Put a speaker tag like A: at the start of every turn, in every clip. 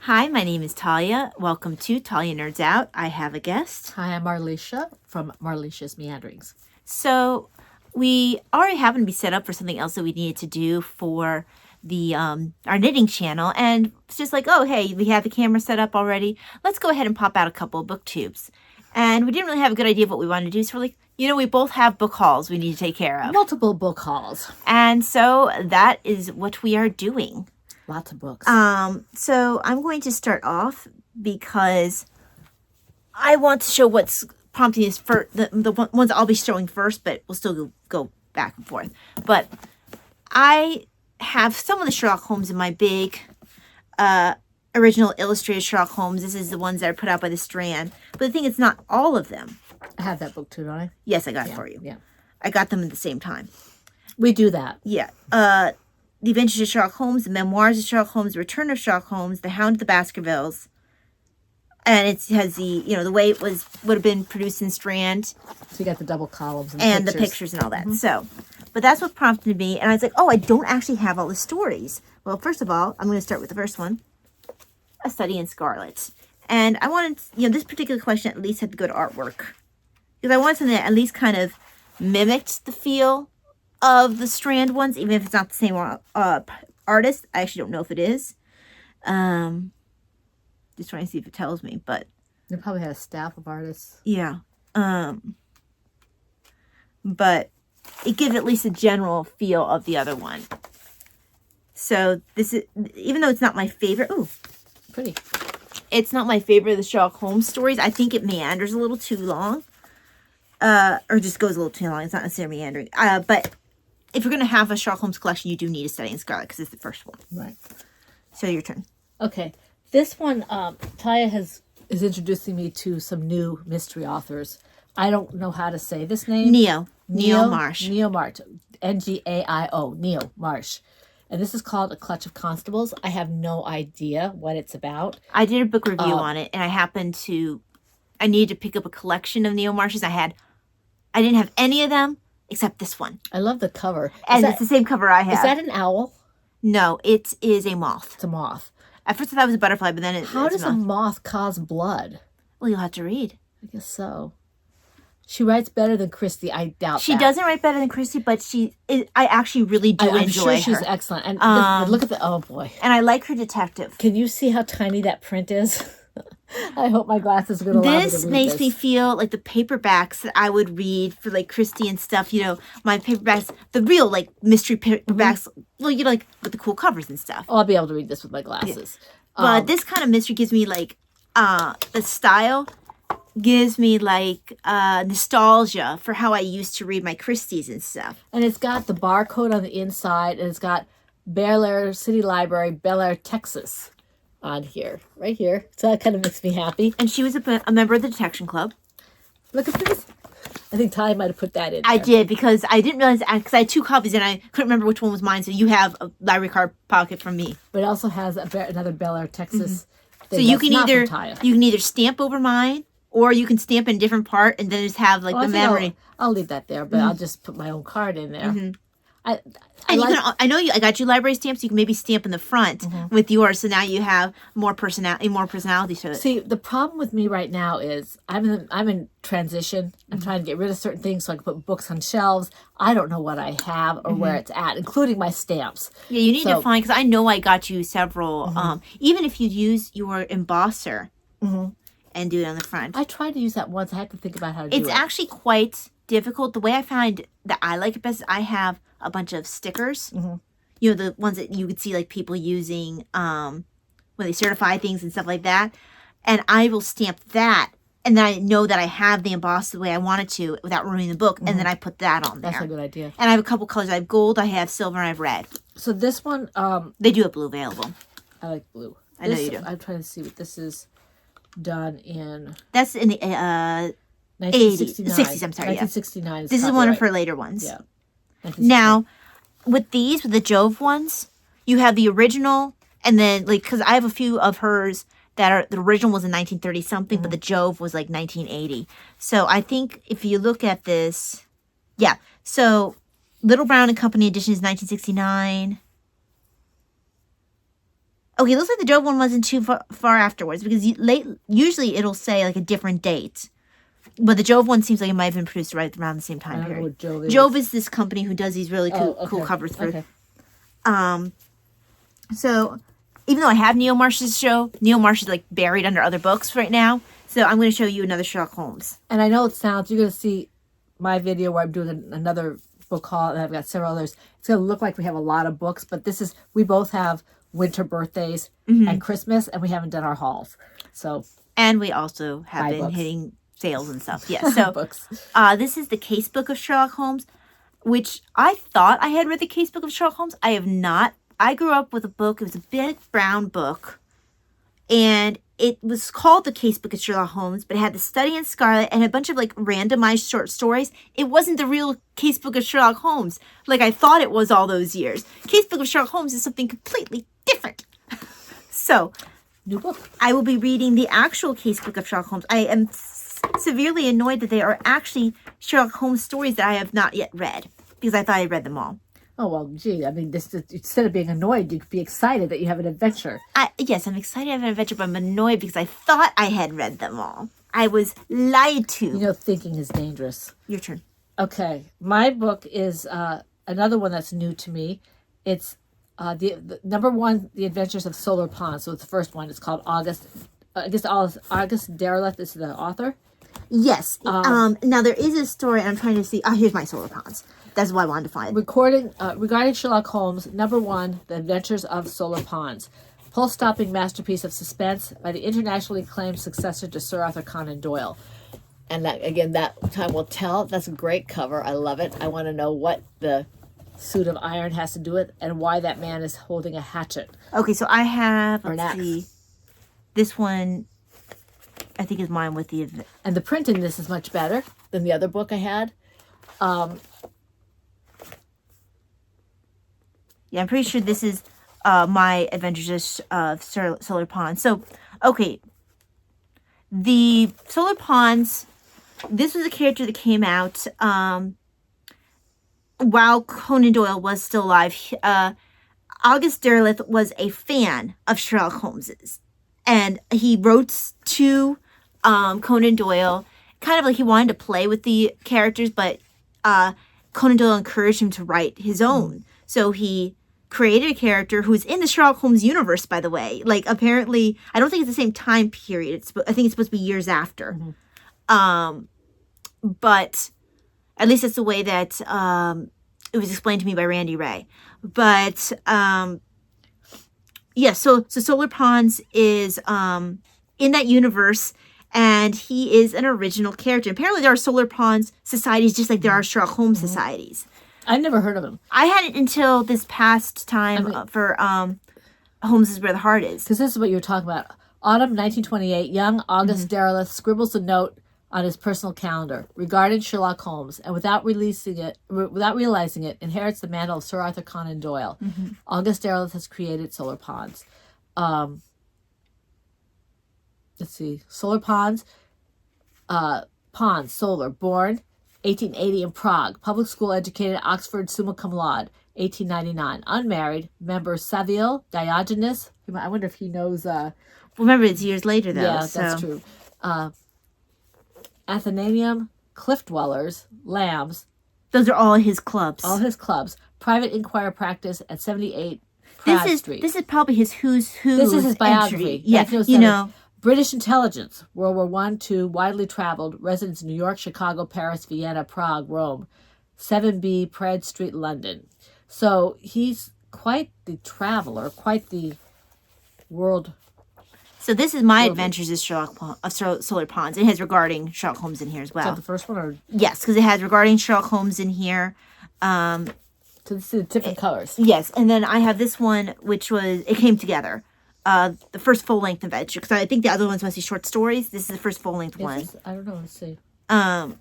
A: Hi, my name is Talia. Welcome to Talia Nerds Out. I have a guest.
B: Hi, I'm Marlisha from Marlisha's Meanderings.
A: So we already happened to be set up for something else that we needed to do for the our knitting channel, and it's just like, oh hey, we have the camera set up already. Let's go ahead and pop out a couple of booktubes. And we didn't really have a good idea of what we wanted to do, so we're like, we both have book hauls we need to take care of.
B: Multiple book hauls.
A: And so that is what we are doing.
B: Lots of books.
A: So I'm going to start off because I want to show what's prompting this for the ones I'll be showing first, but we'll still go back and forth. But I have some of the Sherlock Holmes in my big original illustrated Sherlock Holmes. This is the ones that are put out by the Strand. But the thing is, not all of them.
B: I have that book too, don't I?
A: Yes, I got it for you.
B: Yeah.
A: I got them at the same time.
B: We do that.
A: Yeah. The Adventures of Sherlock Holmes, The Memoirs of Sherlock Holmes, The Return of Sherlock Holmes, The Hound of the Baskervilles. And it has the way it would have been produced in Strand.
B: So you got the double columns
A: and the pictures and all that. So, but that's what prompted me. And I was like, oh, I don't actually have all the stories. Well, first of all, I'm going to start with the first one, A Study in Scarlet. And I wanted, this particular collection at least had the good artwork. Because I wanted something that at least kind of mimicked the feel of the Strand ones, even if it's not the same artist. I actually don't know if it is. Just trying to see if it tells me, but
B: they probably had a staff of artists.
A: Yeah. But it gives at least a general feel of the other one. So this is, even though it's not my favorite,
B: Pretty.
A: It's not my favorite of the Sherlock Holmes stories. I think it meanders a little too long. Or just goes a little too long. It's not necessarily meandering. But if you're going to have a Sherlock Holmes collection, you do need A Study in Scarlet because it's the first one.
B: Right.
A: So your turn.
B: Okay. This one, Taya is introducing me to some new mystery authors. I don't know how to say this name.
A: Neil Marsh.
B: Neil Marsh. N-G-A-I-O. Neil Marsh. And this is called A Clutch of Constables. I have no idea what it's about.
A: I did a book review on it, and I needed to pick up a collection of Neil Marsh's. I didn't have any of them except this one.
B: I love the cover.
A: And it's the same cover I have.
B: Is that an owl?
A: No, it is a moth.
B: It's a moth.
A: At first I thought it was a butterfly, but then
B: How does a moth cause blood?
A: Well, you'll have to read.
B: I guess so. She writes better than Christy. I doubt
A: she doesn't write better than Christy, but I actually really do enjoy her.
B: She's excellent. And look at oh boy.
A: And I like her detective.
B: Can you see how tiny that print is? I hope my glasses are going to allow me to read
A: This makes me feel like the paperbacks that I would read for like Christy and stuff. My paperbacks, the real like mystery paperbacks. Well, like with the cool covers and stuff.
B: Oh, I'll be able to read this with my glasses.
A: Yeah. But this kind of mystery gives me like the style gives me like nostalgia for how I used to read my Christies and stuff.
B: And it's got the barcode on the inside, and it's got Bel Air City Library, Bel Air, Texas on here, right here. So that kind of makes me happy.
A: And she was a member of the Detection Club.
B: Look at this. I think Ty might have put that in there.
A: I did, because I didn't realize, because I had two copies and I couldn't remember which one was mine, so you have a library card pocket from me.
B: But it also has another Bel Air, Texas thing.
A: So you can either stamp over mine, or you can stamp in a different part and then just have like the memory.
B: I'll leave that there, but I'll just put my own card in there.
A: I got you library stamps. You can maybe stamp in the front with yours, so now you have more personality to it.
B: See, the problem with me right now is I'm in transition. I'm trying to get rid of certain things so I can put books on shelves. I don't know what I have or where it's at, including my stamps.
A: Yeah, you need to find, because I know I got you several. Even if you use your embosser and do it on the front.
B: I tried to use that once. I had to think about how to do it.
A: It's actually quite difficult. The way I find that I like it best is I have a bunch of stickers. The ones that you could see like people using when they certify things and stuff like that. And I will stamp that, and then I know that I have the emboss the way I want it to without ruining the book, and then I put that on there.
B: That's a good idea.
A: And I have a couple colors. I have gold, I have silver, and I have red.
B: So this one...
A: they do have blue available.
B: I like blue.
A: I know you do.
B: I'm trying to see what this is done in...
A: That's in the 60s, I'm sorry.
B: 1969.
A: This is one of her later ones.
B: Yeah.
A: Now, with the Jove ones, you have the original, and then, like, because I have a few of hers that are, the original was in 1930 something, but the Jove was like 1980. So I think if you look at this, yeah. So Little Brown and Company edition is 1969. Okay, it looks like the Jove one wasn't too far afterwards because usually it'll say like a different date. But the Jove one seems like it might have been produced right around the same time
B: I don't know
A: period.
B: what Jove is.
A: Jove is this company who does these really cool,
B: Oh, okay.
A: cool covers for.
B: Okay.
A: So even though I have Neil Marsh's show, Neil Marsh is like buried under other books right now. So I'm going to show you another Sherlock Holmes.
B: And I know it sounds, you're going to see my video where I'm doing another book haul, and I've got several others. It's going to look like we have a lot of books, but we both have winter birthdays and Christmas, and we haven't done our hauls. So,
A: and we also have
B: Buy
A: been
B: books.
A: hitting sales and stuff. Yeah. So
B: books.
A: This is the casebook of Sherlock Holmes, which I thought I had read the casebook of Sherlock Holmes. I have not. I grew up with a book. It was a big brown book, and it was called the Casebook of Sherlock Holmes, but it had the Study in Scarlet and a bunch of like randomized short stories. It wasn't the real Casebook of Sherlock Holmes like I thought it was all those years. Casebook of Sherlock Holmes is something completely different. So,
B: New book.
A: I will be reading the actual Casebook of Sherlock Holmes. I am severely annoyed that they are actually Sherlock Holmes stories that I have not yet read because I thought I read them all.
B: Oh, well, gee, I mean, instead of being annoyed, you could be excited that you have an adventure.
A: Yes, I'm excited to have an adventure, but I'm annoyed because I thought I had read them all. I was lied to.
B: You know, thinking is dangerous.
A: Your turn.
B: Okay, my book is another one that's new to me. It's the number one, The Adventures of Solar Pond. So it's the first one. It's called August. I guess August Derleth is the author.
A: Yes. Now there is a story, and I'm trying to see. Here's my solar ponds. That's what I wanted to find.
B: Regarding Sherlock Holmes, number one, The Adventures of Solar Ponds. Pulse-stopping masterpiece of suspense by the internationally acclaimed successor to Sir Arthur Conan Doyle. And that time will tell. That's a great cover. I love it. I want to know what the suit of iron has to do with it and why that man is holding a hatchet.
A: Okay, so I have,
B: Or an
A: let's
B: axe.
A: see, this one, I think is mine with the,
B: And the print in this is much better than the other book I had.
A: yeah, I'm pretty sure this is my Adventures of Solar Pond. So, okay, the Solar Ponds, this was a character that came out while Conan Doyle was still alive. August Derleth was a fan of Sherlock Holmes's, and he wrote to Conan Doyle, kind of like he wanted to play with the characters, but Conan Doyle encouraged him to write his own. So he created a character who's in the Sherlock Holmes universe, by the way. Like, apparently, I don't think it's the same time period. I think it's supposed to be years after. But at least that's the way that it was explained to me by Randy Ray. But yeah, so Solar Ponds is in that universe, and he is an original character. Apparently, there are Solar Ponds societies just like there are Sherlock Holmes societies.
B: I've never heard of him.
A: I had it until this past time for Holmes is Where the Heart Is.
B: Because this is what you were talking about. Autumn 1928, young August Derleth scribbles a note on his personal calendar regarding Sherlock Holmes, and without realizing it, inherits the mantle of Sir Arthur Conan Doyle. August Derleth has created Solar Ponds. Let's see. Solar Ponds. Solar, born 1880 in Prague. Public school educated, Oxford, summa cum laude, 1899. Unmarried, member Saville, Diogenes. I wonder if he knows...
A: Remember, it's years later, though.
B: Yeah, that's true. Athenaeum, Cliff Dwellers, Lambs.
A: Those are all his clubs.
B: All his clubs. Private Inquirer practice at 78 Pratt Street.
A: This is probably his who's who.
B: This is his biography.
A: Yeah,
B: 1907.
A: you know.
B: British intelligence, World War I, II, widely traveled, residence in New York, Chicago, Paris, Vienna, Prague, Rome, 7B, Pratt Street, London. So he's quite the traveler, quite the world.
A: So this is my Adventures of Solar Ponds. It has regarding Sherlock Holmes in here as
B: Is
A: well.
B: that the first one? Or?
A: Yes, because it has regarding Sherlock Holmes in here.
B: So this is different colors.
A: Yes, and then I have this one, which it came together. The first full-length adventure, because I think the other ones must be short stories. This is the first full-length one.
B: I don't know. Let's see.
A: Well,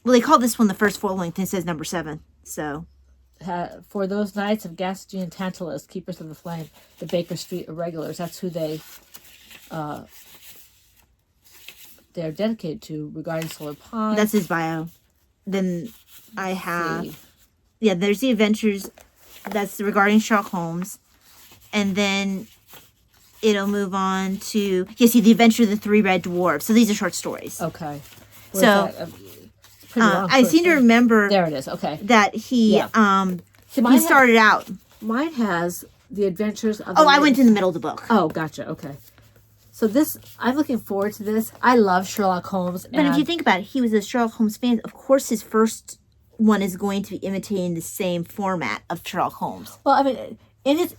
A: they call this one the first full-length, and it says number 7. So,
B: for those knights of Gaston and Tantalus, keepers of the flame, the Baker Street irregulars. That's who they're dedicated to regarding Solar Pond.
A: that's his bio. Then I have, there's the Adventures. That's regarding Sherlock Holmes. and then it'll move on to The Adventure of the Three Red Dwarfs. So these are short stories.
B: Okay.
A: So
B: Pretty long
A: I
B: short
A: seem to
B: story.
A: remember
B: There it is. Okay.
A: that he
B: See,
A: he started out.
B: Mine has the Adventures of.
A: Oh, I went in the middle of the book.
B: Oh, gotcha. Okay. So this, I'm looking forward to this. I love Sherlock Holmes.
A: But if you think about it, he was a Sherlock Holmes fan. Of course, his first one is going to be imitating the same format of Sherlock Holmes.
B: Well, I mean, in his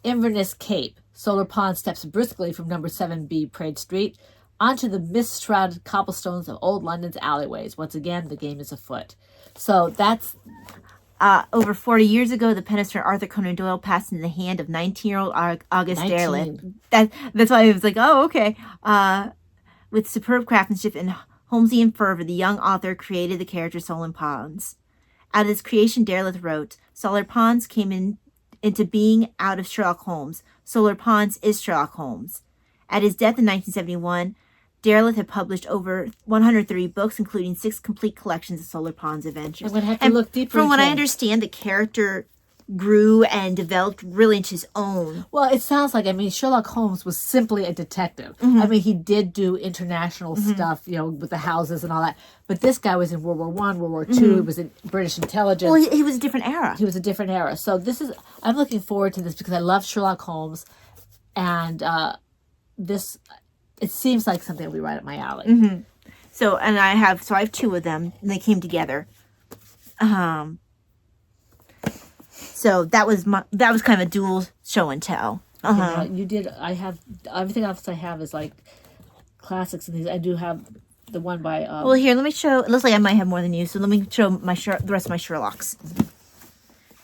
B: Inverness Cape, Solar Pond steps briskly from number 7B Praed Street onto the mist-shrouded cobblestones of old London's alleyways. Once again, the game is afoot. So that's...
A: Over 40 years ago, the pen of Sir Arthur Conan Doyle passed into the hand of 19-year-old August
B: 19.
A: Derleth. That's why I was like, oh, okay. With superb craftsmanship and Holmesian fervor, the young author created the character Solar Pons. Out of his creation, Derleth wrote, Solar Pons came into being out of Sherlock Holmes. Solar Pons is Sherlock Holmes. At his death in 1971, Derleth had published over 130 books, including 6 complete collections of Solar Pond's adventures.
B: I'm going to have to look deeper
A: From what I
B: into it.
A: understand, the character grew and developed really into his own.
B: Well, it sounds like, I mean, Sherlock Holmes was simply a detective.
A: Mm-hmm.
B: I mean, he did do international stuff, you know, with the houses and all that. But this guy was in World War I, World War II. He was in British intelligence.
A: Well, he was a different era.
B: He was a different era. So this is, I'm looking forward to this because I love Sherlock Holmes. And this, it seems like something that will be right up my alley.
A: Mm-hmm. So I have 2 of them, and they came together. So that was kind of a dual show and tell.
B: Okay, now you did, I have, everything else I have is like classics and these. I do have the one by...
A: Well, here, let me show. It looks like I might have more than you, so let me show the rest of my Sherlocks.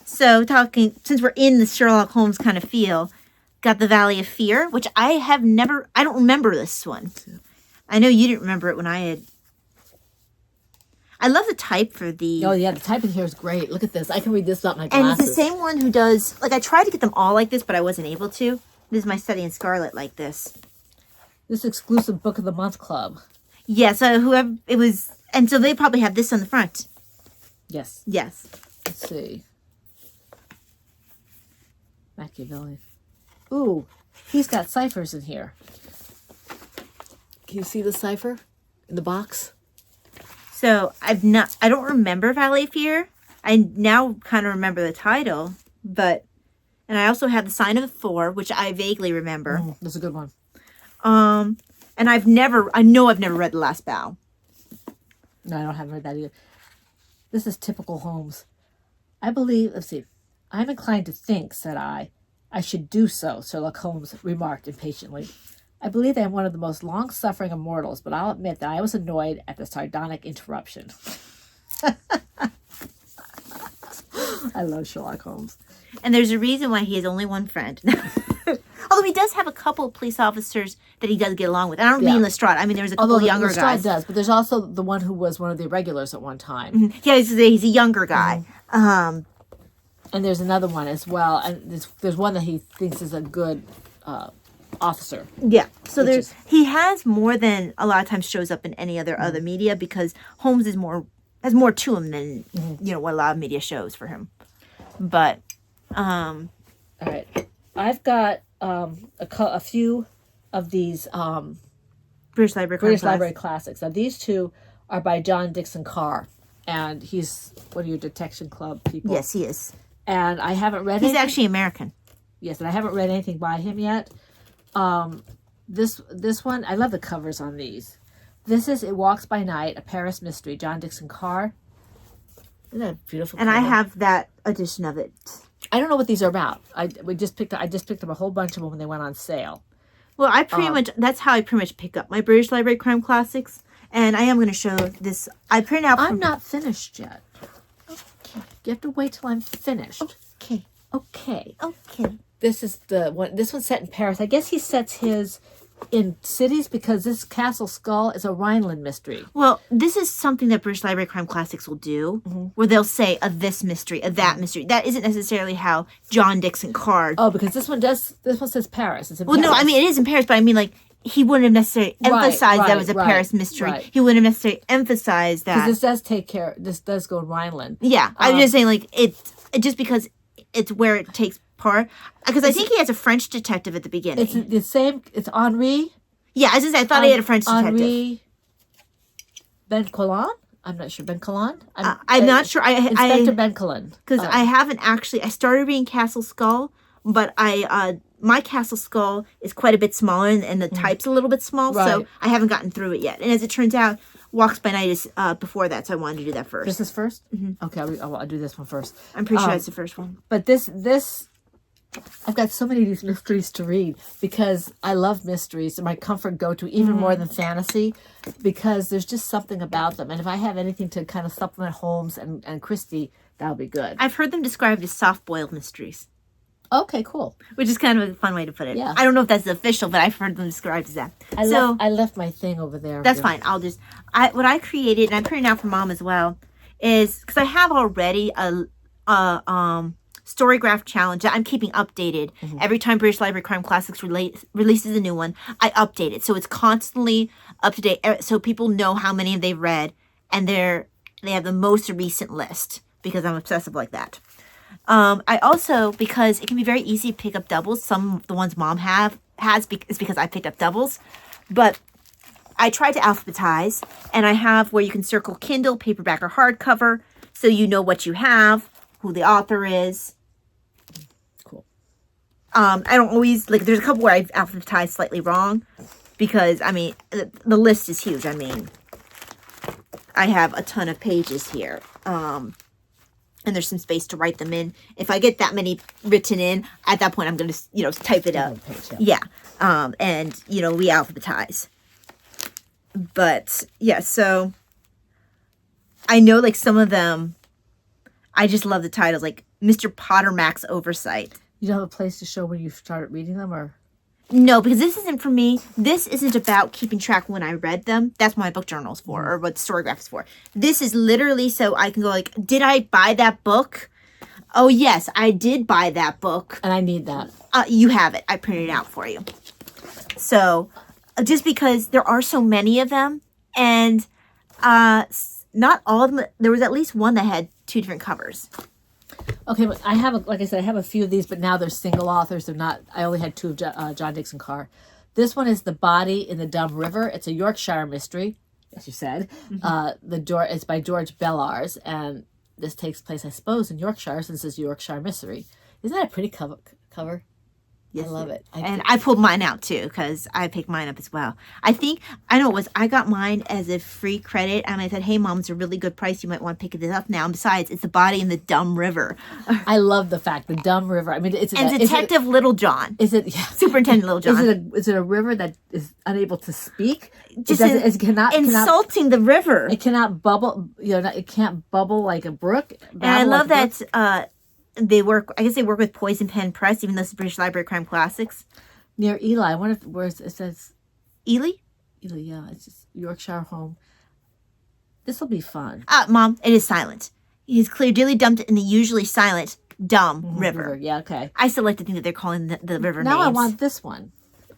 A: So since we're in the Sherlock Holmes kind of feel, got The Valley of Fear, which I don't remember this one. I know you didn't remember it when I had. I love the type for the...
B: Oh, yeah, the typing here is great. Look at this. I can read this without my
A: And
B: glasses.
A: it's the same one who does... Like, I tried to get them all like this, but I wasn't able to. This is my Study in Scarlet like this.
B: This exclusive Book of the Month Club.
A: Yeah, so whoever... It was... And so they probably have this on the front.
B: Yes.
A: Yes.
B: Let's see. Machiavelli. Ooh, he's got ciphers in here. Can you see the cipher in the box?
A: So I don't remember Valley of Fear. I now kind of remember the title, and I also have The Sign of the Four, which I vaguely remember.
B: That's a good one.
A: And I know I've never read The Last Bow.
B: No, I haven't read that either. This is typical Holmes. I believe, let's see. I'm inclined to think, said I should do so, Sherlock Holmes remarked impatiently. I believe I am one of the most long-suffering of mortals, but I'll admit that I was annoyed at the sardonic interruption. I love Sherlock Holmes.
A: And there's a reason why he has only one friend. Although he does have a couple of police officers that he does get along with. I don't mean Lestrade. I mean, there's a couple of younger
B: Lestrade
A: guys.
B: does, but there's also the one who was one of the irregulars at one time.
A: Yeah, he's a younger guy.
B: And there's another one as well. And there's one that he thinks is a good officer.
A: Yeah. So
B: Which
A: he has more than a lot of times shows up in any other media because Holmes has more to him than what a lot of media shows for him. But
B: all right, I've got a few of these
A: British Library
B: classics. Now these two are by John Dixon Carr, and he's one of your detection club people.
A: Yes, he is.
B: And I haven't read.
A: He's actually American.
B: Yes, and I haven't read anything by him yet. This one, I love the covers on these. This is It Walks by Night, a Paris Mystery, John Dixon Carr. Isn't that a beautiful
A: And
B: cover?
A: I have that edition of it.
B: I don't know what these are about. I just picked up a whole bunch of them when they went on sale.
A: Well, that's how I pretty much pick up my British Library crime classics. And I am going to show this. I printed out.
B: I'm not finished yet. Okay. You have to wait till I'm finished.
A: Okay.
B: Okay.
A: Okay.
B: This is the one. This one's set in Paris. I guess he sets his in cities because this Castle Skull is a Rhineland mystery.
A: Well, this is something that British Library Crime Classics will do, where they'll say of this mystery, of that mystery. That isn't necessarily how John Dixon Carr.
B: Oh, because this one says Paris. It's in
A: Well,
B: Paris.
A: no, I mean it is in Paris, but I mean like he wouldn't have necessarily emphasized that it was a Paris mystery.
B: right.
A: He wouldn't have necessarily emphasized that.
B: This does take care. This does go in Rhineland.
A: Yeah, I'm just saying like it's just because it's where it takes part because I think he has a French detective at the beginning.
B: It's the same. It's Henri.
A: Yeah, I was gonna say, I thought he had a French detective.
B: Henri Ben Coulon? I'm not sure. Ben Coulon?
A: I'm not sure.
B: Inspector Ben Coulon.
A: Because I haven't actually. I started reading Castle Skull, but my Castle Skull is quite a bit smaller, and the type's a little bit small, so
B: Right.
A: I haven't gotten through it yet. And as it turns out, Walks by Night is before that, so I wanted to do that first.
B: This is 1st? Okay, I'll do this one first.
A: I'm pretty sure that's the first one.
B: But this, I've got so many of these mysteries to read because I love mysteries. They're my comfort go-to, even more than fantasy, because there's just something about them. And if I have anything to kind of supplement Holmes and Christie, that'll be good.
A: I've heard them described as soft-boiled mysteries,
B: Okay, cool.
A: which is kind of a fun way to put it.
B: Yeah.
A: I don't know if that's official, but I've heard them described as that.
B: I left my thing over there.
A: That's fine. What I created, and I'm printing out for Mom as well, is because I have already a Storygraph challenge that I'm keeping updated. Every time British Library Crime Classics releases a new one, I update it. So it's constantly up to date. So people know how many they've read, and they have the most recent list because I'm obsessive like that. I also, because it can be very easy to pick up doubles. Some of the ones Mom has is because I picked up doubles. But I tried to alphabetize, and I have where you can circle Kindle, paperback, or hardcover, so you know what you have, who the author is.
B: Cool.
A: I don't always, there's a couple where I've alphabetized slightly wrong, because, the list is huge. I have a ton of pages here. And there's some space to write them in. If I get that many written in, at that point, I'm going to, type it up. Yeah. And, we alphabetize. But, yeah, so I know, some of them, I just love the titles, like Mr. Pottermack's Oversight.
B: You don't have a place to show when you started reading them, or?
A: No, because this isn't for me. This isn't about keeping track when I read them. That's what my book journal's for, or what Storygraph is for. This is literally so I can go did I buy that book? Oh, yes, I did buy that book.
B: And I need that.
A: You have it. I printed it out for you. So, just because there are so many of them, and not all of them, there was at least one that had 2 different covers.
B: Okay, but I have, like I said, I have a few of these, but now they're single authors. They're not. I only had 2 of John Dixon Carr. This one is The Body in the Dumb River. It's a Yorkshire mystery, as you said. It's by George Bellars, and this takes place, I suppose, in Yorkshire, since it's a Yorkshire mystery. Isn't that a pretty cover? Yes, I love it.
A: I pulled mine out too because I picked mine up as well. I got mine as a free credit, and I said, "Hey, Mom, it's a really good price. You might want to pick it up now." And besides, it's The Body in the Dumb River.
B: I love the fact the Dumb River.
A: Detective Little John.
B: Is it
A: Superintendent Little John?
B: Is it a river that is unable to speak?
A: Insulting the river.
B: It cannot bubble. It can't bubble like a brook.
A: And I love that. They work with Poison Pen Press, even though it's the British Library of Crime Classics.
B: Near Ely. I wonder where it says...
A: Ely?
B: Ely, yeah. It's just Yorkshire home. This will be fun.
A: Mom, it is silent. He's clearly dumped in the usually silent, dumb river.
B: Yeah, okay.
A: I still like to think that they're calling the river
B: now
A: names.
B: I want this one.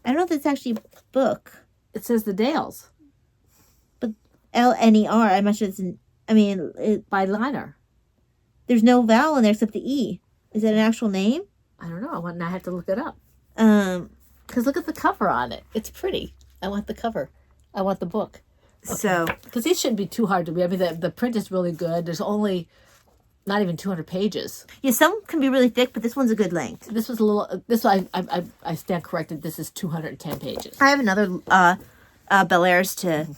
A: I don't know if it's actually a book.
B: It says The Dales.
A: But Lner, I'm not sure it's
B: by Liner.
A: There's no vowel in there except the E. Is that an actual name?
B: I don't know. I have to look it up.
A: Because
B: look at the cover on it. It's pretty. I want the cover. I want the book.
A: Okay. So,
B: because these shouldn't be too hard to read. The print is really good. There's only not even 200 pages.
A: Yeah, some can be really thick, but this one's a good length.
B: This was a little. I stand corrected. This is 210 pages.
A: I have another Bellairs to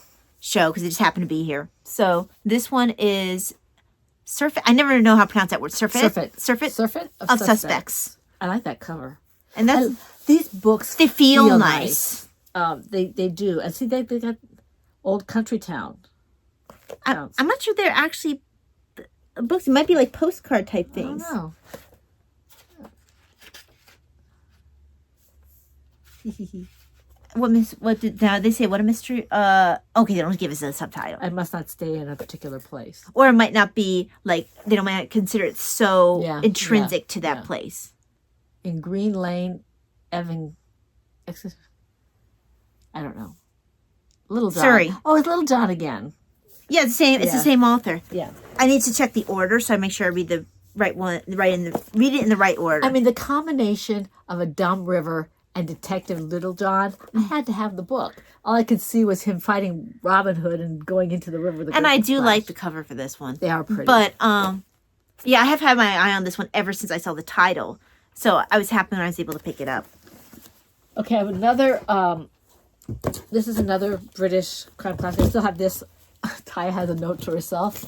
A: show because it just happened to be here. So this one is. Surfeit. I never know how to pronounce that word. Surfeit of Suspects.
B: I like that cover.
A: And that's
B: these books.
A: They feel nice.
B: They do. And see, they got Old Country Town.
A: I'm not sure they're actually books. It might be like postcard type things.
B: I don't know.
A: What did now they say? What a mystery! Okay, they don't give us a subtitle.
B: I must not stay in a particular place,
A: or it might not be they don't might consider it so intrinsic to that place.
B: In Green Lane, Evan. I don't know. Little John.
A: Surrey.
B: Oh, it's Little John again.
A: Yeah, it's the same. It's the same author.
B: Yeah.
A: I need to check the order so I make sure I read the right one, read it in the right order.
B: I mean, the combination of A Dumb River and Detective Little John, I had to have the book. All I could see was him fighting Robin Hood and going into the river.
A: And I do like the cover for this one.
B: They are pretty.
A: But, yeah, I have had my eye on this one ever since I saw the title. So I was happy when I was able to pick it up.
B: Okay, I have another, this is another British crime classic. I still have this. Ty has a note to herself.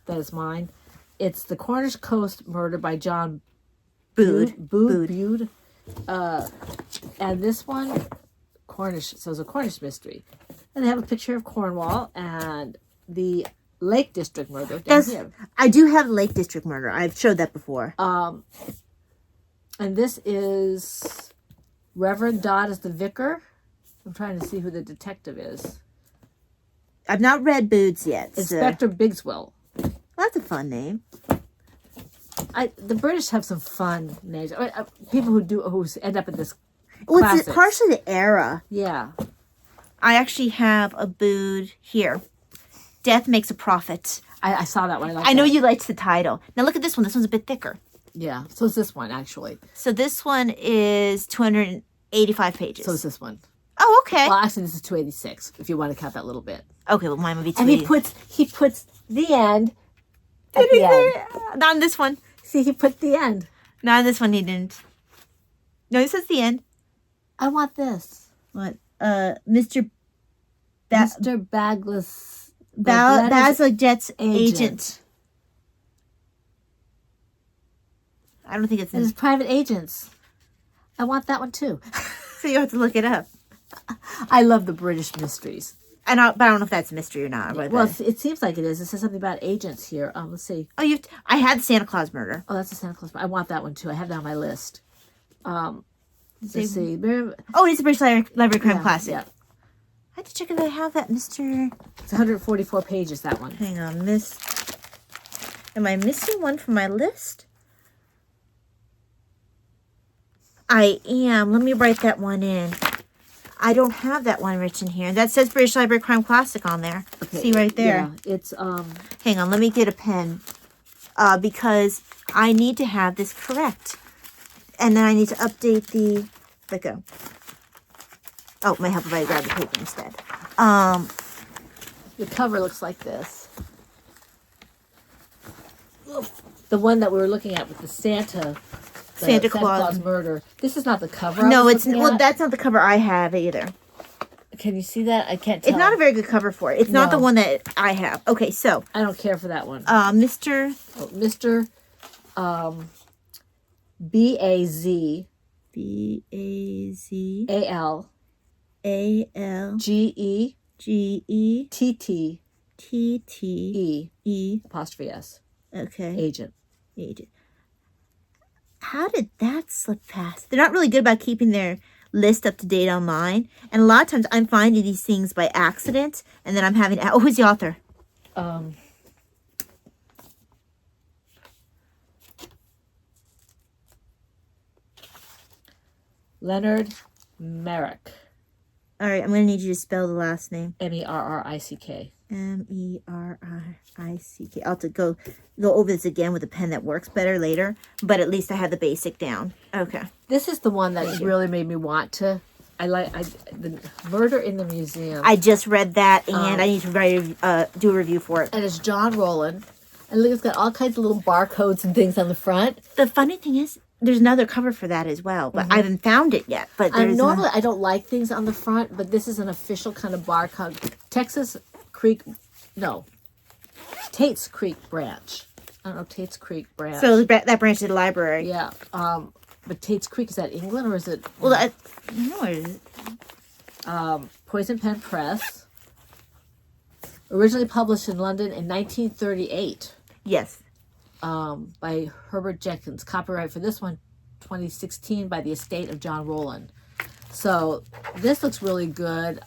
B: That is mine. It's The Cornish Coast Murder by John Bude. And this one, Cornish, so it's a Cornish mystery. And they have a picture of Cornwall and the Lake District murder down here.
A: I do have Lake District Murder. I've showed that before.
B: And this is Reverend Dodd as the vicar. I'm trying to see who the detective is.
A: I've not read Boots yet.
B: Inspector Bigswell.
A: That's a fun name.
B: The British have some fun names. People who end up in this.
A: Well, it's partially the era.
B: Yeah.
A: I actually have a Bood here. Death Makes a Prophet.
B: I saw that one.
A: I know you liked the title. Now look at this one. This one's a bit thicker.
B: Yeah. So it's this one actually.
A: So this one is 285 pages.
B: So it's this one.
A: Oh, okay.
B: Well, actually, this is 286. If you want to count that little bit.
A: Okay, well, mine would be 280.
B: And he puts the end. At the end.
A: Not on this one.
B: See, he put the end.
A: Not on this one. He didn't. No, this is the end.
B: I want this.
A: What? Mr.
B: Bagless.
A: Bazalgette's agent. I don't think it's.
B: His private agents. I want that one too.
A: So you have to look it up.
B: I love the British mysteries.
A: But I don't know if that's a mystery or not.
B: Well, it seems like it is. It says something about agents here. Let's see.
A: Oh, I had the Santa Claus murder.
B: Oh, that's a Santa Claus. I want that one too. I have that on my list. Let's see.
A: Oh, it's a British Library Crime Classic.
B: Yeah.
A: I had to check if I have that, Mr.
B: It's 144 pages, that one.
A: Hang on, Am I missing one from my list? I am. Let me write that one in. I don't have that one written here. That says British Library Crime Classic on there. Okay. See right there.
B: Yeah, it's
A: Hang on, let me get a pen. Because I need to have this correct. And then I need to update the... Let go. Oh, might help if I grab the paper instead.
B: The cover looks like this. The one that we were looking at with the Santa Claus murder. This is not the cover.
A: No, that's not the cover I have either.
B: Can you see that? I can't tell.
A: It's not a very good cover for it. It's not the one that I have. Okay, so
B: I don't care for that one.
A: Mr.
B: B-A-Z A-L G-E T-T-E apostrophe S.
A: Okay.
B: Agent.
A: How did that slip past? They're not really good about keeping their list up to date online. And a lot of times I'm finding these things by accident. And then I'm having... Oh, who's the author?
B: Leonard Merrick.
A: All right, I'm going to need you to spell the last name.
B: M-E-R-R-I-C-K.
A: M-E-R-R-I-C-K. I'll have to go over this again with a pen that works better later. But at least I have the basic down. Okay.
B: This is the one that really made me want to... the Murder in the Museum.
A: I just read that, and I need to do a review for it.
B: And it's John Rowland. And look, it's got all kinds of little barcodes and things on the front.
A: The funny thing is, there's another cover for that as well, but I haven't found it yet. But
B: normally I don't like things on the front, but this is an official kind of barcode. Tate's Creek branch. I don't know, Tate's Creek branch.
A: So that branch is the library.
B: Yeah. But Tate's Creek, is that England or is it?
A: Well, I don't know where it is.
B: Poison Pen Press. Originally published in London in 1938.
A: Yes.
B: By Herbert Jenkins. Copyright for this one, 2016, by the estate of John Rowland. So this looks really good.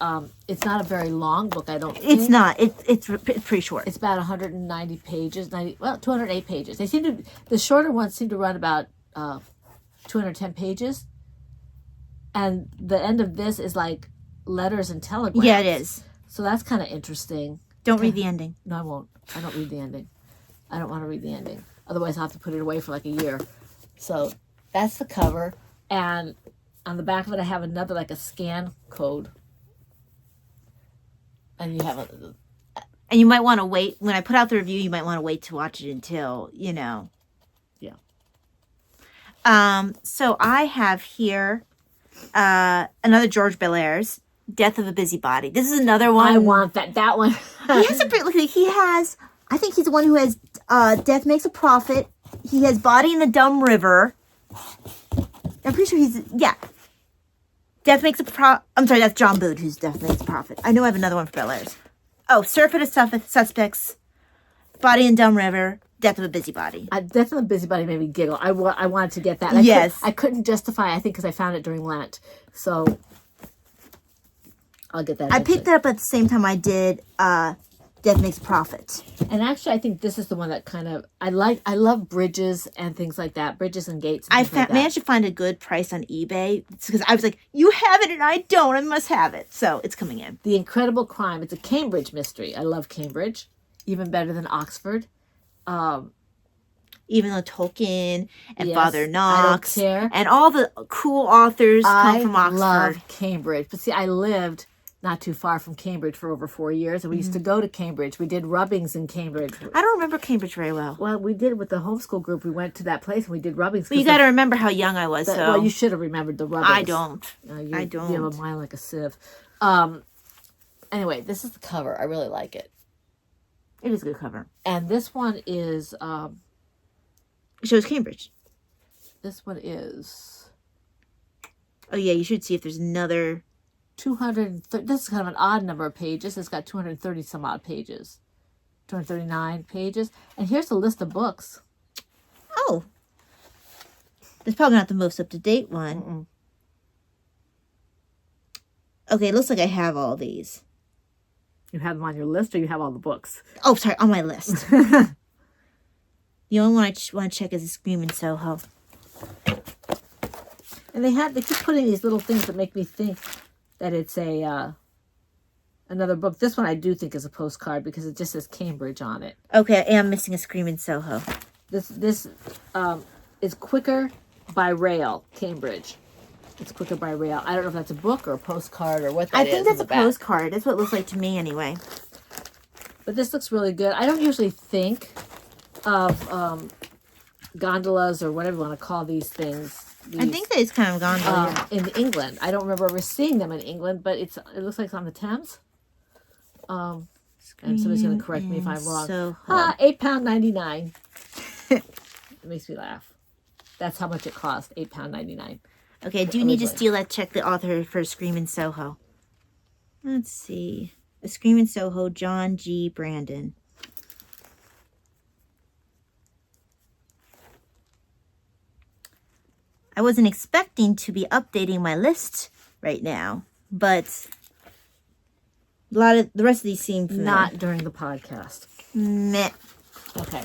B: It's not a very long book, I don't think.
A: It's not. It's pretty short.
B: It's about 190 pages. 208 pages. The shorter ones seem to run about 210 pages. And the end of this is like letters and telegrams.
A: Yeah, it is.
B: So that's kind of interesting.
A: Don't read the ending.
B: No, I won't. I don't read the ending. I don't want to read the ending. Otherwise, I'll have to put it away for like a year. So that's the cover. And on the back of it, I have another, like a scan code. And you have a...
A: And you might want to wait. When I put out the review, you might want to wait to watch it until, you know.
B: Yeah.
A: So I have here another George Belaire's Death of a Busybody. This is another one.
B: I want that one.
A: He has a pretty, look, he has, I think he's the one who has Death Makes a Profit. He has Body in the Dumb River. I'm pretty sure he's, yeah. Death Makes a I'm sorry, that's John Bood who's Death Makes a Profit. I know I have another one for Belaire's. Oh, Surf of the Suspects, Body in Dumb River, Death of a Busybody.
B: Death of a Busybody made me giggle. I wanted to get that.
A: Yes.
B: I couldn't justify, I think, because I found it during Lent. So I'll get that.
A: I picked that up at the same time I did Death Makes a Profit.
B: And actually, I think this is the one that kind of, I love bridges and things like that. Bridges and gates and things like that.
A: Managed to find a good price on eBay. Because I was like, you have it and I don't. I must have it. So it's coming in.
B: The Incredible Crime. It's a Cambridge mystery. I love Cambridge. Even better than Oxford.
A: Even though Tolkien and
B: Yes,
A: Father Knox
B: I don't care.
A: and all the cool authors come from Oxford.
B: I love Cambridge. But see, I lived not too far from Cambridge for over 4 years. And we used to go to Cambridge. We did rubbings in Cambridge.
A: I don't remember Cambridge very well.
B: Well, we did with the homeschool group. We went to that place and we did rubbings.
A: Well, you got to remember how young I was.
B: Well, you should have remembered the rubbings.
A: I don't. I don't.
B: You have a mind like a sieve. Anyway, this is the cover. I really like it.
A: It is a good cover.
B: And this one is...
A: It shows Cambridge.
B: This one is...
A: Oh, yeah, you should see if there's another...
B: 230. This is kind of an odd number of pages. It's got 230 some odd pages. 239 pages. And here's a list of books.
A: Oh. That's probably not the most up-to-date one.
B: Mm-mm.
A: Okay, it looks like I have all these.
B: You have them on your list or you have all the books?
A: Oh, sorry, on my list. The only one I want to check is Scream in Soho.
B: And they keep putting these little things that make me think that it's a another book. This one I do think is a postcard because it just says Cambridge on it.
A: Okay, I am missing a Scream in Soho.
B: This is Quicker by Rail, Cambridge. It's Quicker by Rail. I don't know if that's a book or a postcard or what that is.
A: I think that's a postcard. That's what it looks like to me anyway.
B: But this looks really good. I don't usually think of gondolas or whatever you want to call these things.
A: I think that it's kind of gondola.
B: In England. I don't remember ever seeing them in England, but it looks like it's on the Thames. And somebody's going to correct me if I'm wrong. £8.99. It makes me laugh. That's how much it cost, £8.99.
A: Okay, I do need to check the author for Scream in Soho. Let's see. A Scream in Soho, John G. Brandon. I wasn't expecting to be updating my list right now, but a lot of the rest of these seem familiar.
B: Not during the podcast.
A: Meh.
B: Okay.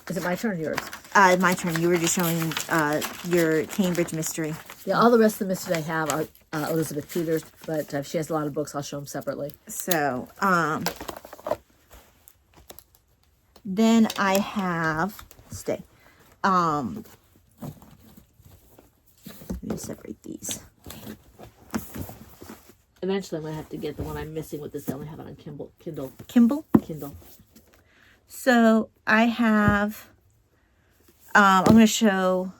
B: Is it my turn or yours?
A: My turn. You were just showing your Cambridge mystery.
B: Yeah, all the rest of the mysteries I have are Elizabeth Peters, but if she has a lot of books, I'll show them separately.
A: So, then I have, let me separate these.
B: Eventually, I'm going to have to get the one I'm missing with this. I only have it on Kindle.
A: Kindle?
B: Kindle.
A: So, I have, I'm going to show,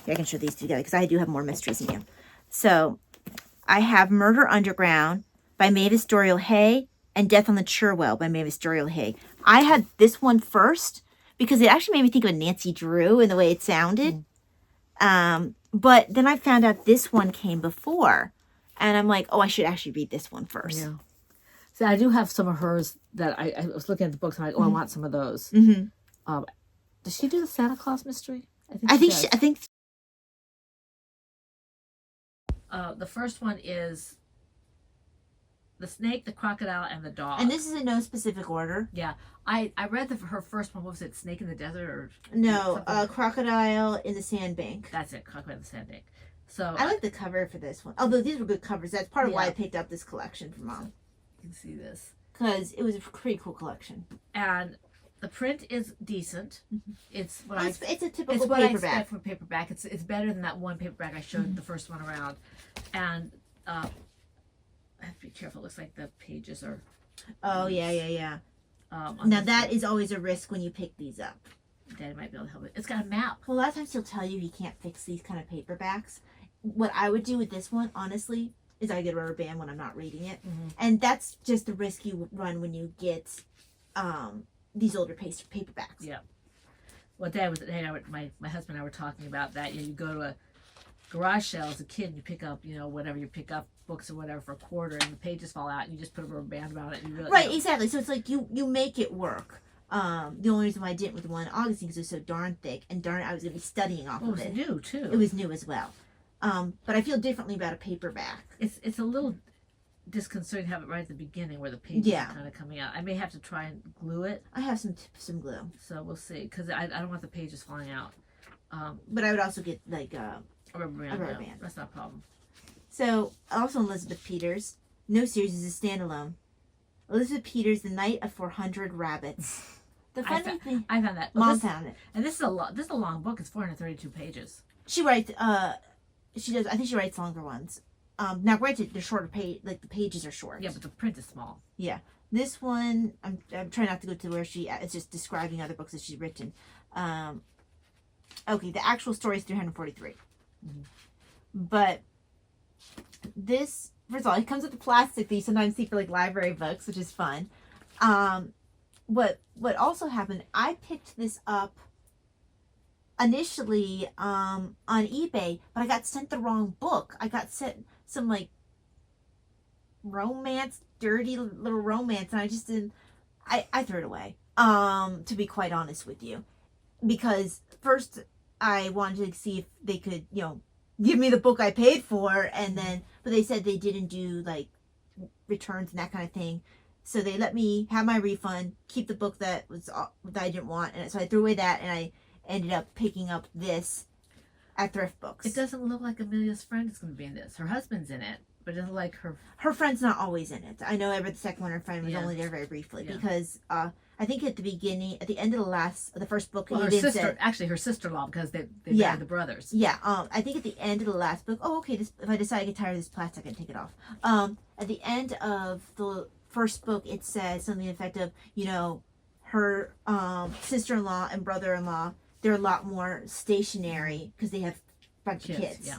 A: I can show these together because I do have more mysteries than you. So, I have Murder Underground by Mavis Dorial Hay and Death on the Cherwell by Mavis Dorial Hay. I had this one first because it actually made me think of Nancy Drew and the way it sounded. But then I found out this one came before. And I'm like, oh, I should actually read this one first.
B: Yeah. So I do have some of hers that I was looking at the books and I'm like, oh, I want some of those.
A: Mm-hmm.
B: Does she do the Santa Claus mystery?
A: I think
B: the first one is the snake, the crocodile, and the dog.
A: And this is in no specific order.
B: Yeah. I read her first one. What was it? Snake in the Desert? Or
A: no, Crocodile in the Sandbank.
B: That's it. Crocodile in the Sandbank. So
A: I like the cover for this one. Although these were good covers. That's part of why I picked up this collection from Mom.
B: You can see this.
A: Because it was a pretty cool collection.
B: And The print is decent. It's what
A: It's a typical
B: it's what I
A: paperback.
B: expect from paperback. It's better than that one paperback I showed the first one around, and I have to be careful. It looks like the pages are.
A: Oh yeah.
B: On
A: Now
B: this
A: that
B: one.
A: is always a risk when you pick these up.
B: Daddy might be able to help it. It's got a map.
A: Well, a lot of times he'll tell you he can't fix these kind of paperbacks. What I would do with this one, honestly, is I get a rubber band when I'm not reading it, and that's just the risk you run when you get these older paperbacks.
B: Yeah. Well, Dad was my husband and I were talking about that. You go to a garage sale as a kid and you pick up, whatever you pick up, books or whatever for a quarter, and the pages fall out and you just put a rubber band around it and you really,
A: Right, exactly. So it's like you make it work. The only reason why I didn't with the one in Augustine because it was so darn thick, and darn it, I was going to be studying off
B: Well,
A: of
B: it
A: it.
B: was new too.
A: It was new as well. But I feel differently about a paperback.
B: It's a little disconcerting to have it right at the beginning where the pages are kind of coming out. I may have to try and glue it.
A: I have some glue.
B: So we'll see, because I don't want the pages falling out.
A: But I would also get like
B: A rubber band.
A: rubber
B: Yeah,
A: band.
B: that's not a problem.
A: So also Elizabeth Peters. No series is a standalone. Elizabeth Peters, The Night of 400 Rabbits. The funny thing,
B: I found that.
A: Mom found it.
B: And this is a long book. It's 432 pages.
A: She writes. She does. I think she writes longer ones. Now granted, they're shorter page. Like the pages are short.
B: Yeah, but the print is small.
A: Yeah. This one, I'm trying not to go to where it's just describing other books that she's written. Okay, the actual story is 343. But this, first of all, it comes with the plastic that you sometimes see for like library books, which is fun. What also happened, I picked this up initially on eBay, but I got sent the wrong book. I got sent some like romance, dirty little romance, and I just didn't. I threw it away. To be quite honest with you, because first I wanted to see if they could, give me the book I paid for, and then but they said they didn't do like returns and that kind of thing. So they let me have my refund, keep the book that I didn't want, and so I threw away that, and I ended up picking up this at Thrift Books.
B: It doesn't look like Amelia's friend is going to be in this. Her husband's in it, but it doesn't look like her.
A: Her friend's not always in it. I know the second one, her friend was
B: Yeah.
A: only there very briefly
B: Yeah.
A: because I think at the end of the first book,
B: Well, her
A: Eden
B: sister,
A: said,
B: actually her sister-in-law, because they
A: Yeah.
B: married the brothers.
A: yeah, I think at the end of the last book, if I decide I get tired of this plastic, I can take it off. At the end of the first book, it says something to the effect of, her sister-in-law and brother-in-law, they're a lot more stationary because they have a bunch of kids.
B: Yeah.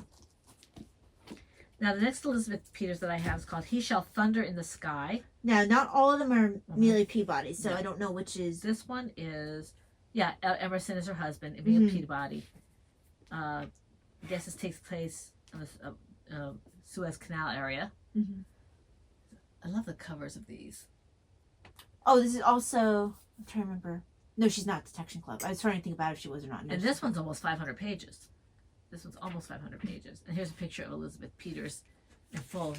B: Now, the next Elizabeth Peters that I have is called He Shall Thunder in the Sky.
A: Now, not all of them are Amelia Peabody, so
B: Yeah.
A: I don't know which is.
B: This one is, Emerson is her husband, Amelia
A: Mhm.
B: Peabody. I guess this takes place in the Suez Canal area.
A: Mhm.
B: I love the covers of these.
A: Oh, this is also. I'm trying to remember. No, she's not Detection Club. I was trying to think about if she was or not. No,
B: And
A: she's
B: this one's almost 500 pages. This one's almost 500 pages. And here's a picture of Elizabeth Peters in full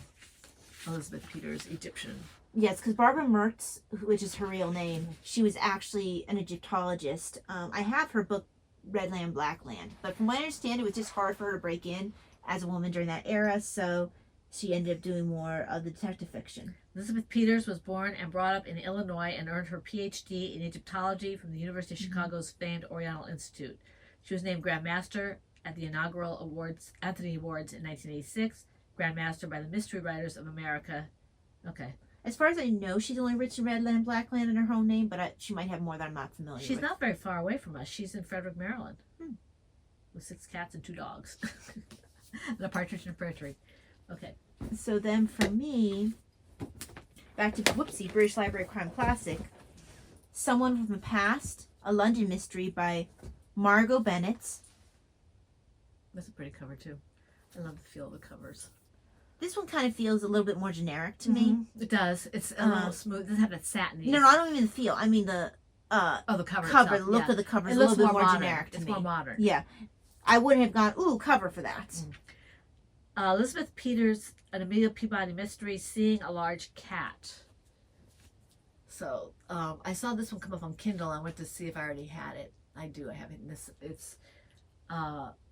B: Elizabeth Peters Egyptian.
A: Yes, because Barbara Mertz, which is her real name, she was actually an Egyptologist. I have her book, Red Land, Black Land. But from what I understand, it was just hard for her to break in as a woman during that era, so she ended up doing more of the detective fiction.
B: Elizabeth Peters was born and brought up in Illinois and earned her PhD in Egyptology from the University of Chicago's famed Oriental Institute. She was named Grand Master at the inaugural Anthony Awards in 1986, Grand Master by the Mystery Writers of America. Okay.
A: As far as I know, she's only written Red Land, Black Land in her home name, but she might have more that I'm not familiar
B: She's
A: with.
B: not very far away from us. She's in Frederick, Maryland, with 6 cats and 2 dogs, and a partridge in a pear tree. Okay.
A: So then for me, back to British Library Crime Classic, Someone from the Past, a London Mystery by Margot Bennett.
B: That's a pretty cover, too. I love the feel of the covers.
A: This one kind of feels a little bit more generic to me.
B: It does. It's a little smooth. It doesn't have that satiny.
A: No, I don't mean the feel. I mean the
B: the cover
A: cover.
B: itself,
A: The look
B: yeah.
A: of the cover
B: It
A: is a
B: looks
A: little bit more
B: modern.
A: generic to
B: It's
A: me.
B: more modern.
A: Yeah. I wouldn't have gone, ooh, cover for that.
B: Elizabeth Peters, an Amelia Peabody mystery, Seeing a Large Cat. So I saw this one come up on Kindle. I went to see if I already had it. I do. I have it.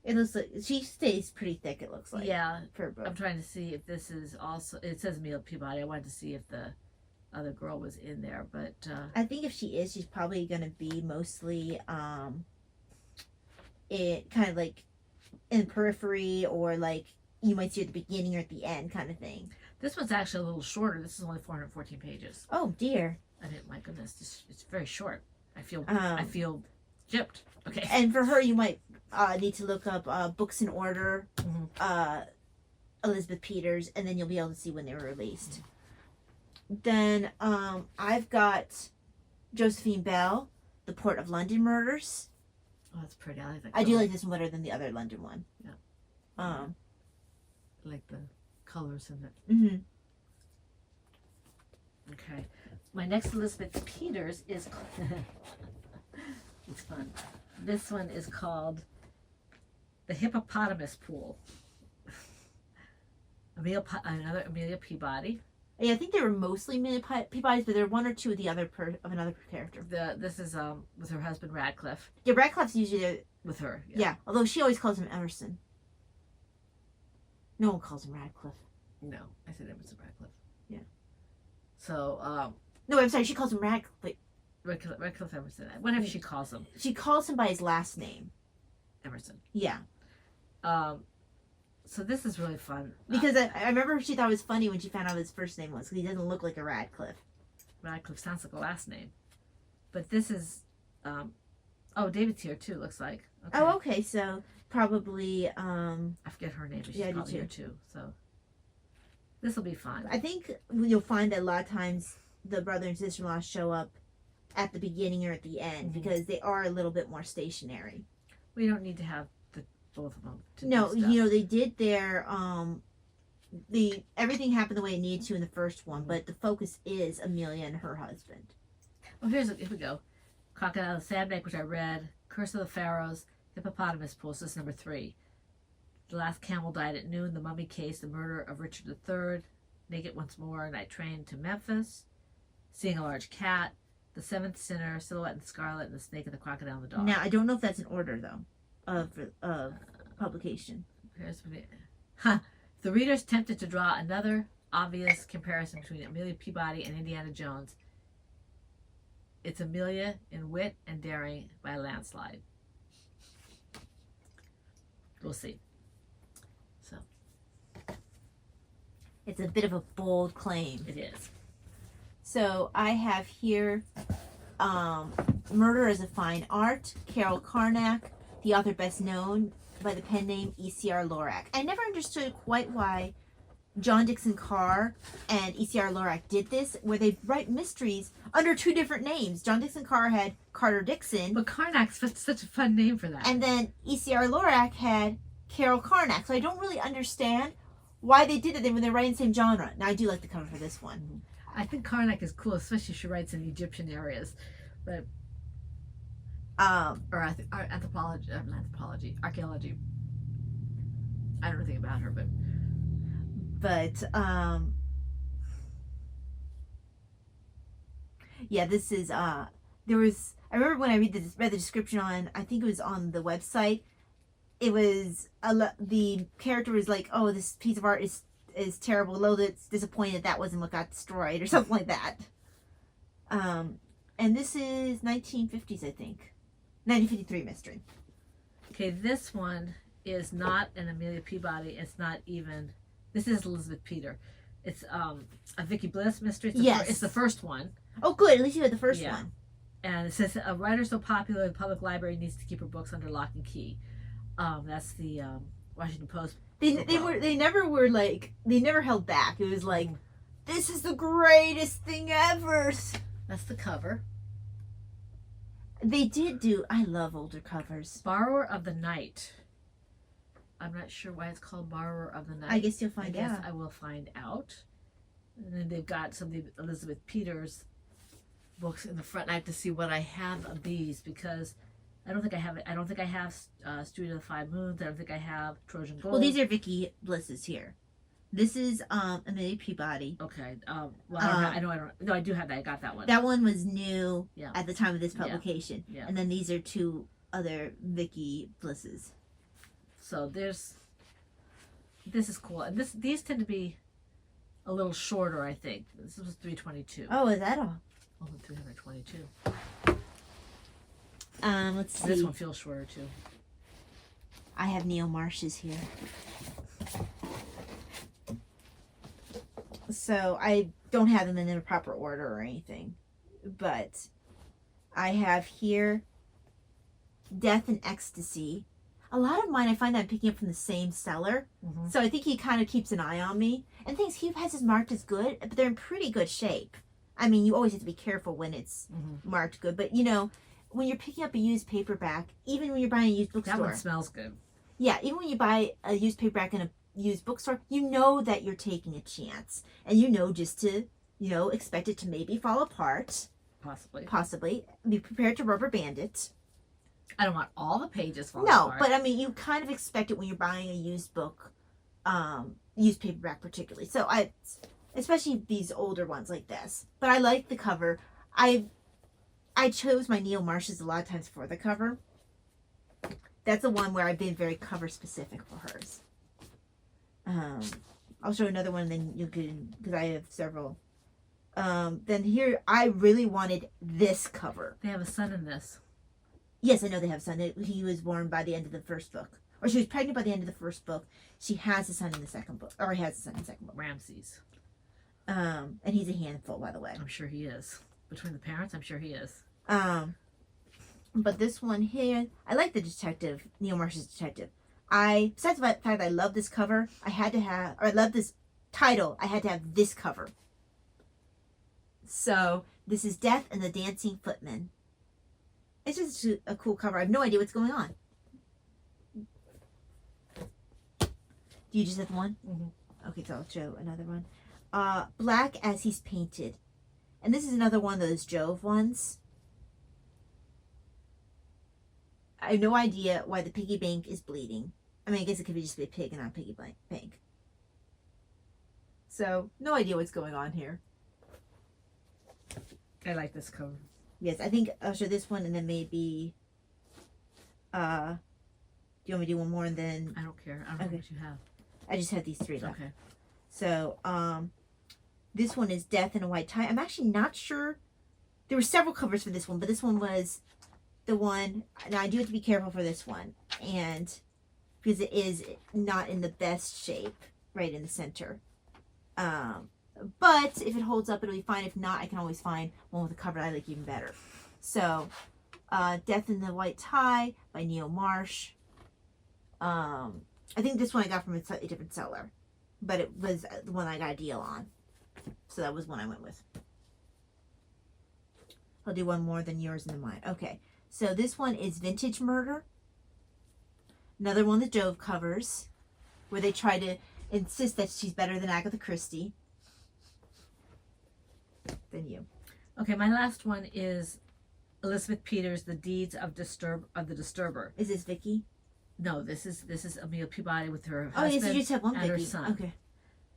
A: It looks like she stays pretty thick, it looks like.
B: Yeah.
A: For a book.
B: I'm trying to see if this is also. It says Amelia Peabody. I wanted to see if the other girl was in there, but
A: I think if she is, she's probably going to be mostly it kind of like in periphery, or like you might see at the beginning or at the end kind of thing.
B: this one's actually a little shorter. This is only 414 pages.
A: Oh dear.
B: And my goodness, it's very short. I feel gypped. Okay.
A: And for her, you might need to look up Books in Order, Elizabeth Peters, and then you'll be able to see when they were released. Then I've got Josephine Bell, The Port of London Murders.
B: Oh, that's pretty. I like that.
A: I do like this one better than the other London one.
B: Yeah.
A: I
B: like the colors in it.
A: Mm-hmm.
B: Okay. My next Elizabeth Peters is. It's fun. This one is called The Hippopotamus Pool. Another Amelia Peabody.
A: Yeah, I think they were mostly Peabodys, but there are one or two of the other of another character.
B: This is with her husband Radcliffe.
A: Yeah, Radcliffe's usually
B: With her.
A: yeah, although she always calls him Emerson. No one calls him Radcliffe.
B: No, I said Emerson Radcliffe.
A: Yeah.
B: So
A: No, I'm sorry, she calls him Radcliffe.
B: Radcliffe Emerson. Whatever she calls him.
A: She calls him by his last name.
B: Emerson.
A: Yeah.
B: So this is really fun.
A: Because I remember she thought it was funny when she found out what his first name was, because he doesn't look like a Radcliffe.
B: Radcliffe sounds like a last name. But this is David's here too, looks like. Okay.
A: Oh, okay, so probably
B: I forget her name, but she's
A: yeah, I do
B: probably here too. So this will be fun.
A: I think you'll find that a lot of times the brother and sister-in-law show up at the beginning or at the end, because they are a little bit more stationary.
B: We don't need to have both of them.
A: No, they did their everything happened the way it needed to in the first one, but the focus is Amelia and her husband.
B: Oh, here we go. Crocodile of Sandbank, which I read. Curse of the Pharaohs. Hippopotamus Pool. This is number 3. The Last Camel Died at Noon. The Mummy Case. The Murder of Richard III. Naked Once More. Night Train to Memphis. Seeing a Large Cat. The Seventh Sinner. Silhouette and Scarlet. And the Snake and the Crocodile and the Dog.
A: Now, I don't know if that's in order, though, of publication.
B: The reader's tempted to draw another obvious comparison between Amelia Peabody and Indiana Jones. It's Amelia in wit and daring by a landslide. We'll see. So
A: It's a bit of a bold claim.
B: it is.
A: So I have here Murder as a Fine Art, Carol Carnac, the author best known by the pen name E.C.R. Lorac. I never understood quite why John Dixon Carr and E.C.R. Lorac did this, where they write mysteries under 2 different names. John Dixon Carr had Carter Dixon.
B: But Karnak's such a fun name for that.
A: And then E.C.R. Lorac had Carol Carnac. So I don't really understand why they did it when they're writing the same genre. Now, I do like the cover for this one.
B: I think Karnak is cool, especially if she writes in Egyptian areas. But or anthropology, archaeology. I don't know anything about her, but
A: yeah, this is there was, I remember when I read the description on, I think it was on the website, it was the character was like, oh, this piece of art is terrible, although it's disappointed that wasn't what got destroyed or something like that. And this is 1950s, I think. 1953 mystery.
B: okay, this one is not an Amelia Peabody. It's not even. This is Elizabeth Peter. It's a Vicky Bliss mystery. It's the first one.
A: Oh, good. At least you had the first
B: Yeah.
A: one.
B: And it says a writer so popular the public library needs to keep her books under lock and key. That's the Washington Post.
A: They never held back. It was like, this is the greatest thing ever.
B: That's the cover.
A: They did do. I love older covers.
B: Borrower of the Night. I'm not sure why it's called Borrower of the Night.
A: I guess you'll find out.
B: I will find out. And then they've got some of the Elizabeth Peters books in the front. And I have to see what I have of these, because I don't think I have it. I don't think I have Studio of the Five Moons. I don't think I have Trojan Gold.
A: Well, these are Vicky Bliss's here. This is Amelia Peabody.
B: Okay. I don't. No, I do have that. I got that one.
A: That one was new
B: Yeah.
A: at the time of this publication.
B: Yeah.
A: And then these are 2 other Vicky Blisses.
B: So this is cool, and these tend to be a little shorter, I think. This was 322.
A: Oh, is that all?
B: Only 322.
A: Let's see.
B: This one feels shorter too.
A: I have Neil Marsh's here. So I don't have them in the proper order or anything. But I have here Death and Ecstasy. A lot of mine I find that I'm picking up from the same seller.
B: Mm-hmm.
A: So I think he kind of keeps an eye on me. And things he has is marked as good, but they're in pretty good shape. I mean, you always have to be careful when it's marked good. But, you know, when you're picking up a used paperback, even when you're buying a used bookstore.
B: That one smells good.
A: Yeah, even when you buy a used paperback in a used bookstore, you know that you're taking a chance. And you know just to, you know, expect it to maybe fall apart. Possibly. Be prepared to rubber band it.
B: I don't want all the pages falling apart.
A: No, but I mean, you kind of expect it when you're buying a used book, used paperback particularly. So especially these older ones like this. But I like the cover. I chose my Neil Marshes a lot of times for the cover. That's the one where I've been very cover specific for hers. I'll show another one, and then you can, because I have several. Then here, I really wanted this cover.
B: They have a son in this.
A: Yes, I know they have a son. He was born by the end of the first book. Or she was pregnant by the end of the first book. She has a son in the second book. Or he has a son in the second book.
B: Ramses.
A: And he's a handful, by the way.
B: I'm sure he is. Between the parents, I'm sure he is.
A: But this one here, I like the detective, Neil Marsh's detective. Besides the fact that I love this cover, I love this title, I had to have this cover. So, this is Death and the Dancing Footman. It's just a cool cover. I have no idea what's going on. Do you just have one?
B: Mm-hmm.
A: Okay, so I'll show another one. Black as He's Painted. And this is another one of those Jove ones. I have no idea why the piggy bank is bleeding. I mean, I guess it could be just be a pig and not a piggy bank. So, no idea what's going on here.
B: I like this cover.
A: Yes, I think I'll show this one and then maybe, do you want me to do one more and then?
B: I don't care. I don't know what you have.
A: I just have these three left.
B: Okay.
A: So, this one is Death in a White Tie. I'm actually not sure. There were several covers for this one, but this one was the one. Now, I do have to be careful for this one. And because it is not in the best shape right in the center. But if it holds up, it'll be fine. If not, I can always find one with a cover I like even better. So, Death in the White Tie by Neil Marsh. I think this one I got from a slightly different seller. But it was the one I got a deal on. So that was one I went with. I'll do one more than yours and then mine. Okay. So this one is Vintage Murder. Another one of the Jove covers. Where they try to insist that she's better than Agatha Christie. Than you.
B: Okay, my last one is Elizabeth Peters, The Deeds of the Disturber.
A: Is this Vicky?
B: No, this is Amelia Peabody with her
A: husband. Oh, yes, you just have one
B: and
A: Vicky.
B: Her son.
A: Okay.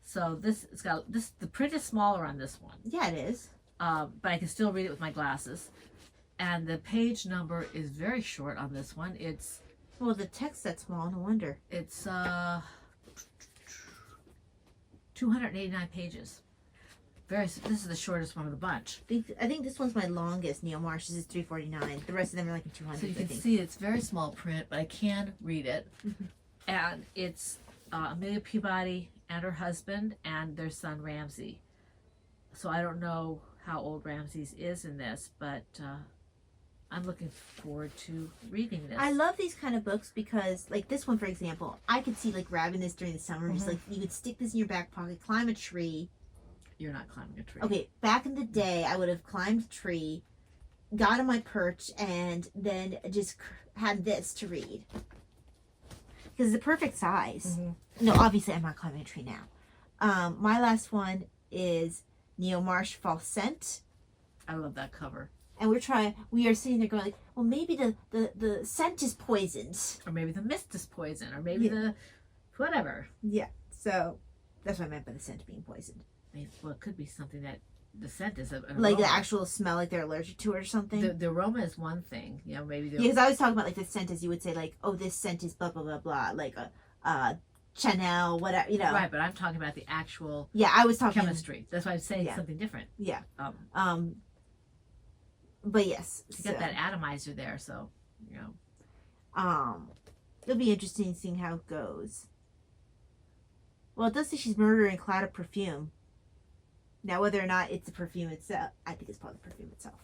B: So the print is smaller on this one.
A: Yeah, it is.
B: But I can still read it with my glasses. And the page number is very short on this one.
A: Well, the text that's small, no wonder.
B: It's 289 pages. This is the shortest one of the bunch.
A: I think this one's my longest. Neil Marsh. This is 349. The rest of them are like in 200.
B: So you can see it's very small print, but I can read it. Mm-hmm. And it's Amelia Peabody and her husband and their son Ramsey. So I don't know how old Ramses is in this, but I'm looking forward to reading this.
A: I love these kind of books because, like this one, for example, I could see like grabbing this during the summer. Mm-hmm. Just like you could stick this in your back pocket, climb a tree.
B: You're not climbing a tree.
A: Okay, back in the day, I would have climbed a tree, got on my perch, and then just had this to read. Because it's the perfect size. Mm-hmm. No, obviously I'm not climbing a tree now. My last one is Neil Marsh, False Scent.
B: I love that cover.
A: And we are sitting there going like, well, maybe the scent is poisoned.
B: Or maybe the mist is poisoned. Or maybe the whatever.
A: Yeah, so that's what I meant by the scent being poisoned.
B: Well, it could be something that the scent is an
A: like
B: aroma.
A: The actual smell, like they're allergic to it or something.
B: The aroma is one thing, maybe.
A: Yeah, because I was talking about like the scent as you would say like, oh, this scent is blah blah blah blah, like Chanel, whatever, you know.
B: Right, but I'm talking about the actual
A: Yeah, I was talking
B: chemistry. That's why I'm saying
A: Yeah.
B: something different.
A: Yeah.
B: Um,
A: But yes,
B: you got that atomizer there, so you know.
A: It'll be interesting seeing how it goes. Well, it does say she's murdering a cloud of perfume. Now, whether or not it's the perfume itself, I think it's probably the perfume itself.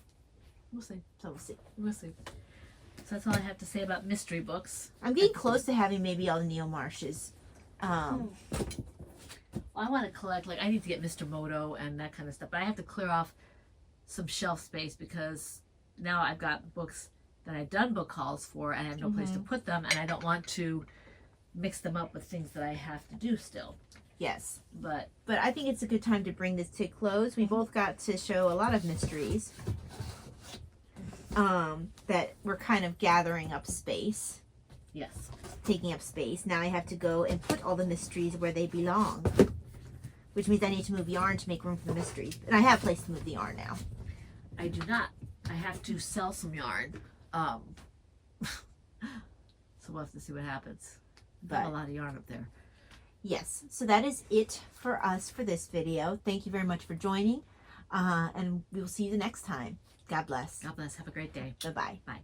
B: We'll see.
A: So we'll see.
B: We'll see. So that's all I have to say about mystery books.
A: I'm getting close to having maybe all the Neil Marshes.
B: Well, I want to collect, like, I need to get Mr. Moto and that kind of stuff, but I have to clear off some shelf space because now I've got books that I've done book hauls for and I have no place to put them, and I don't want to mix them up with things that I have to do still.
A: Yes.
B: But
A: I think it's a good time to bring this to a close. We both got to show a lot of mysteries that were kind of gathering up space.
B: yes.
A: Taking up space. Now I have to go and put all the mysteries where they belong. Which means I need to move yarn to make room for the mysteries. And I have a place to move the yarn now.
B: I do not. I have to sell some yarn. So we'll have to see what happens. Got a lot of yarn up there.
A: Yes. So that is it for us for this video. Thank you very much for joining. And we will see you the next time. God bless.
B: God bless. Have a great day.
A: Bye-bye.
B: Bye.